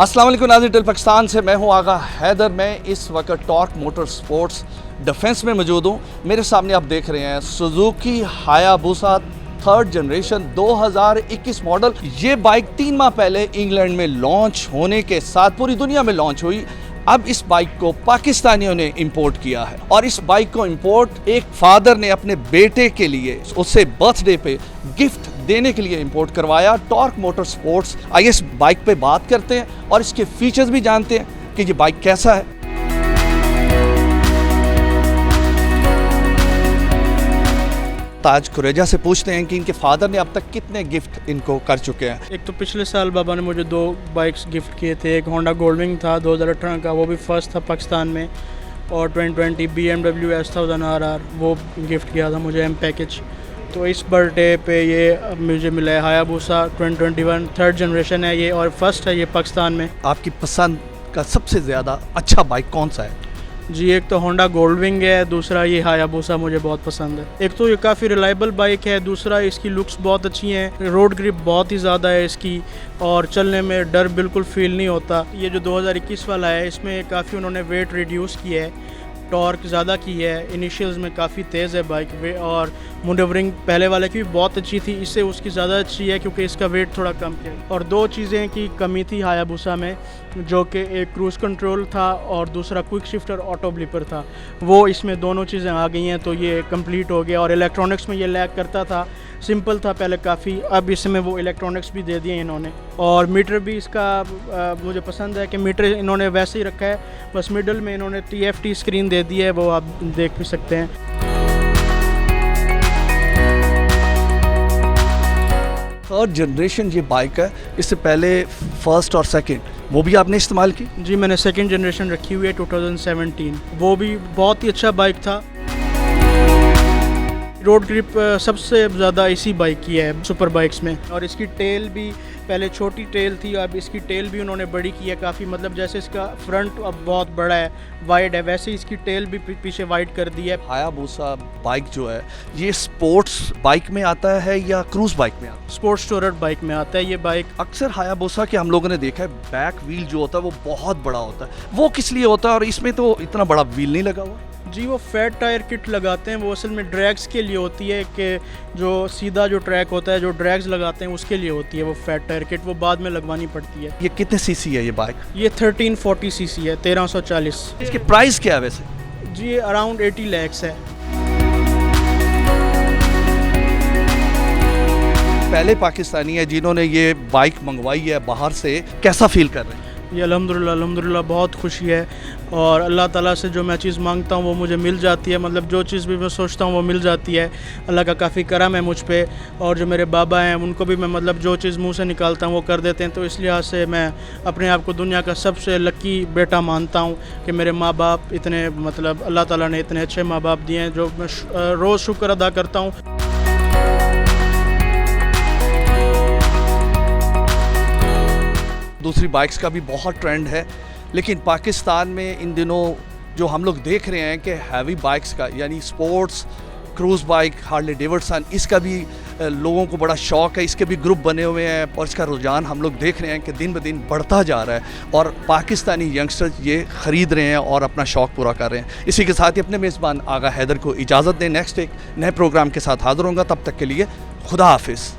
अस्सलाम वालेकुम नाज़रीन, टेल पाकिस्तान से मैं हूं आगा हैदर। मैं इस वक्त टॉर्क मोटर स्पोर्ट्स डिफेंस में मौजूद हूं। मेरे सामने आप देख रहे हैं Suzuki Hayabusa third generation 2021 model. ये बाइक 3 माह पहले इंग्लैंड में लॉन्च होने के साथ पूरी दुनिया में लॉन्च हुई। अब इस बाइक को पाकिस्तानियों ने इंपोर्ट किया है और इस बाइक को इंपोर्ट एक फादर ने अपने बेटे के लिए उससे बर्थडे पे गिफ्ट देने के लिए इंपोर्ट करवाया। टॉर्क मोटर स्पोर्ट्स, आइए इस बाइक पे बात करते हैं और इसके फीचर्स भी जानते हैं कि ये बाइक कैसा है। ताज कुरेजा से पूछते हैं कि इनके फादर ने अब तक कितने गिफ्ट इनको कर चुके हैं। एक तो पिछले साल बाबा ने मुझे 2 बाइक्स गिफ्ट किए थे। एक होंडा गोल्डविंग था 2018 का, वो भी फर्स्ट था पाकिस्तान में, और 2020 BMW S1000 RR वो गिफ्ट किया था मुझे एम पैकेज। तो इस बर्थडे पे ये मुझे मिला है हायाबुसा 2021 थर्ड जनरेशन है ये, और फर्स्ट है ये पाकिस्तान में। आपकी पसंद का सबसे ज़्यादा अच्छा बाइक कौन सा है? जी, एक तो होंडा गोल्डविंग है, दूसरा ये हायाबुसा मुझे बहुत पसंद है। एक तो ये काफ़ी रिलायबल बाइक है, दूसरा इसकी लुक्स बहुत अच्छी हैं, रोड ग्रिप बहुत ही ज़्यादा है इसकी, और चलने में डर बिल्कुल फील नहीं होता। ये जो 2021 वाला है इसमें काफ़ी उन्होंने वेट रिड्यूस किया है, टॉर्क ज़्यादा की है, इनिशियल्स में काफ़ी तेज़ है बाइक पे, और मैनेवरिंग पहले वाले की भी बहुत अच्छी थी, इससे उसकी ज़्यादा अच्छी है क्योंकि इसका वेट थोड़ा कम है। और 2 चीज़ें की कमी थी हायाबुसा में, जो कि एक क्रूज़ कंट्रोल था और दूसरा क्विक शिफ्टर ऑटो ब्लिपर था। वो इसमें दोनों चीज़ें आ गई हैं तो ये कंप्लीट हो गया। और इलेक्ट्रॉनिक्स में ये लैग करता था, सिंपल था पहले काफ़ी, अब इसमें वो इलेक्ट्रॉनिक्स भी दे दिए इन्होंने। और मीटर भी इसका मुझे पसंद है कि मीटर इन्होंने वैसे ही रखा है, बस मिडल में इन्होंने TFT स्क्रीन दे दी है, वो आप देख भी सकते हैं। थर्ड जनरेशन ये बाइक है, इससे पहले फर्स्ट और सेकंड वो भी आपने इस्तेमाल की? जी, मैंने सेकंड जनरेशन रखी हुई है 2017, वो भी बहुत ही अच्छा बाइक था। रोड ग्रिप सबसे ज़्यादा इसी बाइक की है सुपर बाइक्स में, और इसकी टेल भी पहले छोटी टेल थी, अब इसकी टेल भी उन्होंने बड़ी की है काफ़ी, मतलब जैसे इसका फ्रंट अब बहुत बड़ा है, वाइड है, वैसे ही इसकी टेल भी पीछे वाइड कर दी है। हायाबुसा बाइक जो है ये स्पोर्ट्स बाइक में आता है या क्रूज बाइक में आता है? स्पोर्ट्स टूरर बाइक में आता है ये बाइक। अक्सर हायाबुसा के हम लोगों ने देखा है बैक व्हील जो होता है वो बहुत बड़ा होता है, वो किस लिए होता है और इसमें तो इतना बड़ा व्हील नहीं लगा हुआ? जी, वो फैट टायर किट लगाते हैं, वो असल में ड्रैग्स के लिए होती है, कि जो सीधा जो ट्रैक होता है, जो ड्रैग्स लगाते हैं उसके लिए होती है वो फैट टायर किट, वो बाद में लगवानी पड़ती है। ये कितने सीसी है ये बाइक? ये 1340 सीसी है, 1340। इसकी प्राइस क्या है वैसे? जी, ये अराउंड 80 lakhs है। पहले पाकिस्तानी है जिन्होंने ये बाइक मंगवाई है बाहर से, कैसा फील कर रहे हैं? ये अल्हम्दुलिल्लाह बहुत खुशी है, और अल्लाह ताला से जो मैं चीज़ मांगता हूँ वो मुझे मिल जाती है, मतलब जो चीज़ भी मैं सोचता हूँ वो मिल जाती है। अल्लाह का काफ़ी करम है मुझ पे, और जो मेरे बाबा हैं उनको भी मैं मतलब जो चीज़ मुंह से निकालता हूँ वो कर देते हैं। तो इस लिहाज से मैं अपने आप को दुनिया का सबसे लकी बेटा मानता हूँ कि मेरे माँ बाप इतने, मतलब अल्लाह ताला ने इतने अच्छे माँ बाप दिए हैं, जो मैं रोज़ शुक्र अदा करता हूँ। दूसरी बाइक्स का भी बहुत ट्रेंड है, लेकिन पाकिस्तान में इन दिनों जो हम लोग देख रहे हैं कि हैवी बाइक्स का, यानी sports cruise bike, Harley Davidson, इसका भी लोगों को बड़ा शौक़ है, इसके भी ग्रुप बने हुए हैं और इसका रुझान हम लोग देख रहे हैं कि दिन ब दिन बढ़ता जा रहा है और पाकिस्तानी यंगस्टर्स ये ख़रीद रहे हैं और अपना शौक़ पूरा कर रहे हैं। इसी के साथ ही अपने मेज़बान आगा हैदर को इजाज़त दें। नेक्स्ट एक नए प्रोग्राम के साथ हाज़िर होंगे, तब तक के लिए खुदा हाफिज़।